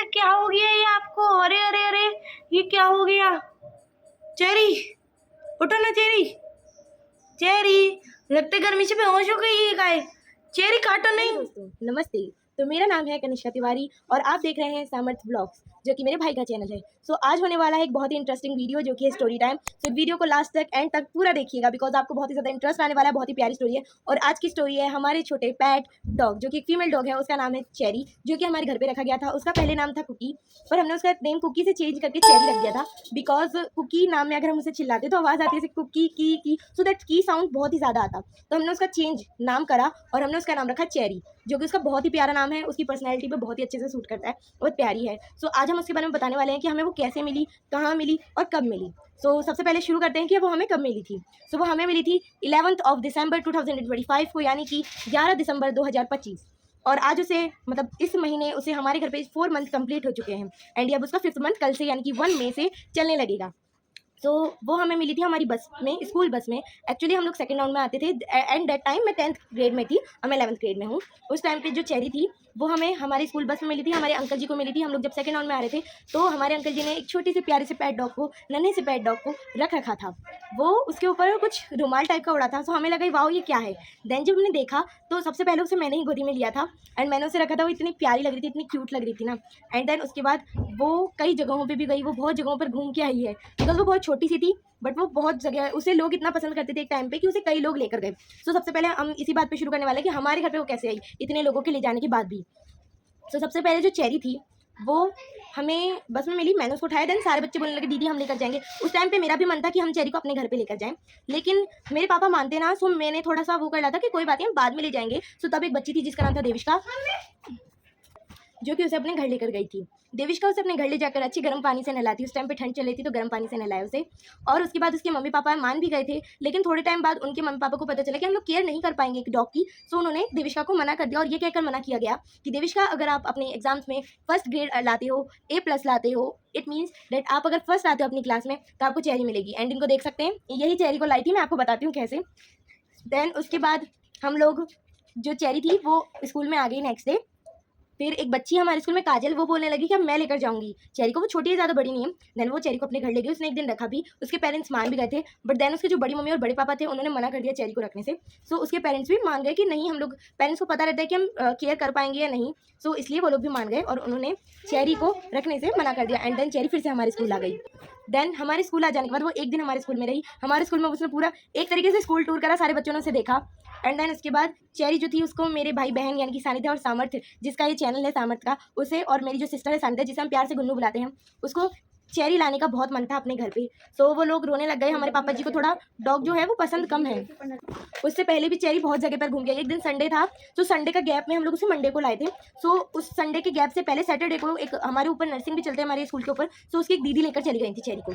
क्या हो गया ये आपको? अरे अरे अरे, ये क्या हो गया? चेरी, उठो ना चेरी। चेरी, लगते गर्मी से बेहोश हो गई ये गाय। चेरी काटो नहीं। दोस्तों नमस्ते। तो मेरा नाम है कनिष्का तिवारी और आप देख रहे हैं सामर्थ ब्लॉग्स, जो कि मेरे भाई का चैनल है। सो आज होने वाला है एक बहुत ही इंटरेस्टिंग वीडियो, जो कि है स्टोरी टाइम। सो वीडियो को लास्ट तक एंड तक पूरा देखिएगा, बिकॉज आपको बहुत ही ज़्यादा इंटरेस्ट आने वाला है। बहुत ही प्यारी स्टोरी है। और आज की स्टोरी है हमारे छोटे पैट डॉग, जो कि एक फीमेल डॉग है। उसका नाम है चेरी, जो कि हमारे घर पे रखा गया था। उसका पहले नाम था कुकी, पर हमने उसका नेम कुकी से चेंज करके चेरी रख दिया था, बिकॉज कुकी नाम में अगर हम उसे चिल्लाते तो आवाज़ आती है कुकी की, सो दैट की साउंड बहुत ही ज़्यादा आता। तो हमने उसका चेंज नाम करा और हमने उसका नाम रखा चेरी, जो कि उसका बहुत ही प्यारा नाम है। उसकी पर्सनैलिटी पे बहुत ही अच्छे से सूट करता है, बहुत प्यारी है। सो आज हम उसके बारे में बताने वाले हैं कि हमें वो कैसे मिली, कहाँ मिली और कब मिली। सो सबसे पहले शुरू करते हैं कि वो हमें कब मिली थी। सो वो हमें मिली थी 11 दिसंबर 2025 को, यानी कि 11 दिसंबर 2025। और आज उसे मतलब इस महीने उसे हमारे घर पे 4 मंथ कंप्लीट हो चुके हैं। एंड अब उसका 5th मंथ कल से यानी कि 1 मई से चलने लगेगा। तो वो हमें मिली थी हमारी बस में, स्कूल बस में। एक्चुअली हम लोग सेकंड राउंड में आते थे, एंड दैट टाइम मैं 10th ग्रेड में थी और मैं 11th ग्रेड में हूँ। उस टाइम पे जो चेरी थी वो हमें हमारी स्कूल बस में मिली थी, हमारे अंकल जी को मिली थी। हम लोग जब सेकंड राउंड में आ रहे थे तो हमारे अंकल जी ने एक छोटी सी प्यारी से पैट डॉग को, नन्हे से पैट डॉग को रख रखा था। वो उसके ऊपर कुछ रुमाल टाइप का उड़ा था। सो हमें लगा वाओ ये क्या है। देन जब हमने देखा तो सबसे पहले उसे मैंने ही गोदी में लिया था एंड मैंने उसे रखा था। वो इतनी प्यारी लग रही थी, इतनी क्यूट लग रही थी ना। एंड देन उसके बाद वो कई जगहों पे भी गई, वो बहुत जगहों पर घूम के आई है, बिकॉज वो बहुत छोटी सी थी। बट वो बहुत जगह, उसे लोग इतना पसंद करते थे एक टाइम पे कि उसे कई लोग लेकर गए। सो सबसे पहले हम इसी बात पे शुरू करने वाले हैं कि हमारे घर पे वो कैसे आई इतने लोगों के ले जाने के बाद भी। सो सबसे पहले जो चेरी थी वो हमें बस में मिली। मैंने उसको उठाया, देन सारे बच्चे बोलने लगे दीदी हम लेकर जाएंगे। उस टाइम पे मेरा भी मन था कि हम चेरी को अपने घर पे लेकर जाएं, लेकिन मेरे पापा मानते ना। सो मैंने थोड़ा सा वो कर रहा था कि कोई बात नहीं हम बाद में ले जाएंगे। सो तब एक बच्ची थी जिसका नाम था देविष्का, जो कि उसे अपने घर लेकर गई थी। देविष्का उसे अपने घर ले जाकर अच्छी गर्म पानी से नहलाती। उस टाइम पे ठंड चल रही थी तो गर्म पानी से नहलाया उसे। और उसके बाद उसके मम्मी पापा मान भी गए थे, लेकिन थोड़े टाइम बाद उनके मम्मी पापा को पता चला कि हम लोग केयर नहीं कर पाएंगे एक डॉग की। सो उन्होंने देविष्का को मना कर दिया, और ये कहकर मना किया गया कि देविष्का अगर आप अपने एग्जाम्स में फर्स्ट ग्रेड लाते हो, A+ लाते हो, इट मीन्स डेट आप अगर फर्स्ट आते हो अपनी क्लास में तो आपको चेरी मिलेगी। एंड इनको देख सकते हैं, यही चेरी को लाई थी। मैं आपको बताती हूँ कैसे। देन उसके बाद हम लोग, जो चेरी थी वो स्कूल में आ गई नेक्स्ट डे। फिर एक बच्ची हमारे स्कूल में काजल, वो बोलने लगी कि अब मैं लेकर जाऊंगी चेरी को। वो छोटी है, ज़्यादा बड़ी नहीं है। देन वो चेरी को अपने घर ले गई। उसने एक दिन रखा भी, उसके पेरेंट्स मान भी गए थे। बट देन उसके जो बड़ी मम्मी और बड़े पापा थे उन्होंने मना कर दिया चेरी को रखने से। सो उसके पेरेंट्स भी मान गए कि नहीं, हम लोग, पेरेंट्स को पता रहता है कि हम केयर कर पाएंगे या नहीं। सो इसलिए वो लोग भी मान गए और उन्होंने चेरी को रखने से मना कर दिया। एंड देन चेरी फिर से हमारे स्कूल आ गई। देन हमारे स्कूल आ जाने के बाद वो एक दिन हमारे स्कूल में रही। हमारे स्कूल में उसने पूरा एक तरीके से स्कूल टूर करा, सारे बच्चों ने उसे देखा। एंड देन उसके बाद चेरी जो थी उसको मेरे भाई बहन यानी कि सानिध्या और सामर्थ्य, जिसका ये चैनल है सामर्थ्य का, उसे, और मेरी जो सिस्टर है सानिध्या, जिसे हम प्यार से गुन्नू बुलाते हैं, उसको चेरी लाने का बहुत मन था अपने घर पे। सो वो लोग रोने लग गए। हमारे पापा जी को थोड़ा डॉग जो है वो पसंद कम है। उससे पहले भी चेरी बहुत जगह पर घूम गई। एक दिन संडे था, तो संडे का गैप में हम लोग उसे मंडे को लाए थे। सो उस संडे के गैप से पहले सैटरडे को एक हमारे ऊपर नर्सिंग भी चलते हैं हमारे स्कूल के ऊपर। सो उसकी एक दीदी लेकर चली गई थी चेरी को।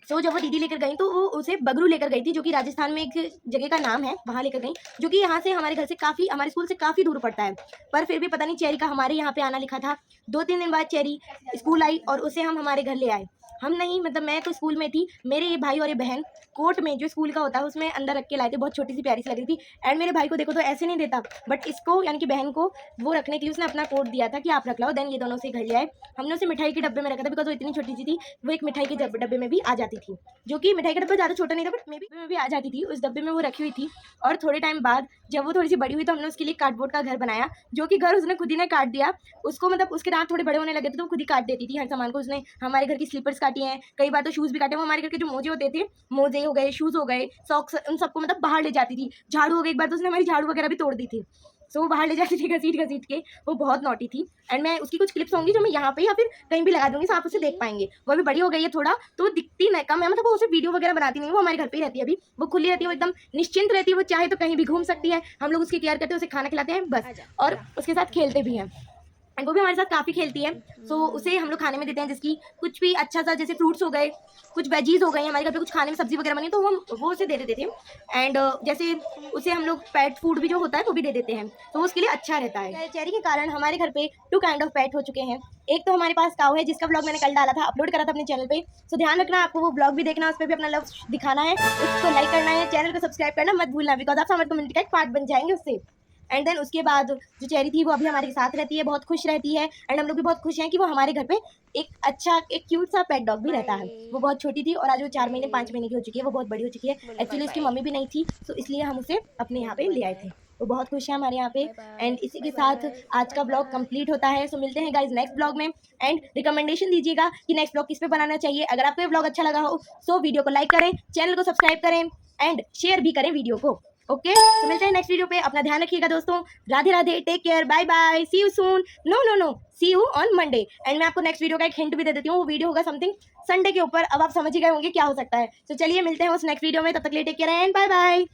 सो जब वो दीदी लेकर गई तो वो उसे बगरू लेकर गई थी, जो कि राजस्थान में एक जगह का नाम है, वहाँ लेकर गई, जो कि यहाँ से हमारे घर से काफ़ी, हमारे स्कूल से काफ़ी दूर पड़ता है। पर फिर भी पता नहीं चेरी का हमारे यहाँ पे आना लिखा था। 2-3 दिन बाद चेरी स्कूल आई और उसे हम हमारे घर ले आए। हम नहीं, मतलब मैं तो स्कूल में थी, मेरे ये भाई और ये बहन कोट में, जो स्कूल का होता है उसमें अंदर रख के लाए थे। बहुत छोटी सी प्यारी सी लग रही थी। एंड मेरे भाई को देखो तो ऐसे नहीं देता, बट इसको यानी कि बहन को वो रखने के लिए उसने अपना कोट दिया था कि आप रख लो। देन ये दोनों से घर ले आए। हमने उसे मिठाई के डब्बे में रखा था, बिकॉज वो इतनी छोटी सी थी। वो एक मिठाई के डब्बे में भी आ जाती थी, जो कि मिठाई का डब्बा ज़्यादा छोटा नहीं था, बट मे भी आ जाती थी। उस डब्बे में वो रखी हुई थी। और थोड़े टाइम बाद जब वो थोड़ी सी बड़ी हुई तो हमने उसके लिए कार्डबोर्ड का घर बनाया, जो कि घर उसने खुद ही ने काट दिया। उसको मतलब उसके दांत थोड़े बड़े होने लगे थे तो वो खुद ही काट देती थी हर सामान को। उसने हमारे घर की स्लीपर्स काटी हैं, कई बार तो शूज़ भी काटे। वो हमारे घर के जो मोजे होते थे, मोजे हो गए, शूज़ हो गए, सॉक्स, उन सबको मतलब बाहर ले जाती थी। झाड़ू हो गई, एक बार तो उसने हमारी झाड़ू वगैरह भी तोड़ दी थी। सो वो बाहर ले जाती थी घसीट घसीट के। वो बहुत नॉटी थी। एंड मैं उसकी कुछ क्लिप्स होंगी जो मैं यहाँ पे या फिर कहीं भी लगा दूंगी, तो आप उसे देख पाएंगे। वो अभी बड़ी हो गई है थोड़ा, तो वो दिखती नहीं कम है, मतलब वो उसे वीडियो वगैरह बनाती नहीं। वो हमारे घर पे ही रहती है अभी। वो खुली रहती है, वो एकदम निश्चिंत रहती है। वो चाहे तो कहीं भी घूम सकती है। हम लोग उसकी केयर करते हैं, उसे खाना खिलाते हैं बस, और उसके साथ खेलते भी हैं। एंड वो भी हमारे साथ काफ़ी खेलती है। सो उसे हम लोग खाने में देते हैं, जिसकी कुछ भी अच्छा सा, जैसे फ्रूट्स हो गए, कुछ वेजीज हो गई, हमारे घर पे कुछ खाने में सब्जी वगैरह बनी तो हम वो उसे दे देते थे। एंड जैसे उसे हम लोग पेट फूड भी जो होता है वो भी दे देते हैं, तो उसके लिए अच्छा रहता है। चेरी के कारण हमारे घर पे 2 काइंड ऑफ पेट हो चुके हैं। एक तो हमारे पास काऊ है, जिसका ब्लॉग मैंने कल डाला था, अपलोड करा था अपने चैनल पे। सो ध्यान रखना, आपको वो ब्लॉग भी देखना, उस पर भी अपना लव दिखाना है, उसको लाइक करना है, चैनल को सब्सक्राइब करना मत भूलना, बिकॉज आप हमारे कम्युनिटी का एक पार्ट बन जाएंगे उससे। एंड देन उसके बाद जो चेरी थी वो अभी हमारे साथ रहती है, बहुत खुश रहती है एंड हम लोग भी बहुत खुश हैं कि वो हमारे घर पे एक अच्छा एक क्यूट सा पेट डॉग भी रहता है। वो बहुत छोटी थी और आज वो 4 महीने 5 महीने की हो चुकी है, वो बहुत बड़ी हो चुकी है। एक्चुअली उसकी मम्मी भी नहीं थी, सो इसलिए हम उसे अपने यहाँ पे ले आए थे। वो बहुत खुश है हमारे यहाँ पे एंड इसी के साथ आज का ब्लॉग कंप्लीट होता है। सो मिलते हैं गाइज नेक्स्ट ब्लॉग में एंड रिकमेंडेशन दीजिएगा कि नेक्स्ट ब्लॉग किस पे बनाना चाहिए। अगर आपको ये ब्लॉग अच्छा लगा हो सो वीडियो को लाइक करें, चैनल को सब्सक्राइब करें एंड शेयर भी करें वीडियो को। ओके, तो मिलते हैं नेक्स्ट वीडियो पे। अपना ध्यान रखिएगा दोस्तों। Radhe Radhe, take care, bye bye, see you soon. No no no, see you on Monday. And मैं आपको नेक्स्ट वीडियो का एक हिंट भी दे देती हूँ, वो वीडियो होगा समथिंग संडे के ऊपर। अब आप समझ ही गए होंगे क्या हो सकता है। तो चलिए मिलते हैं उस नेक्स्ट वीडियो में, तब तक के लिए take care and bye bye.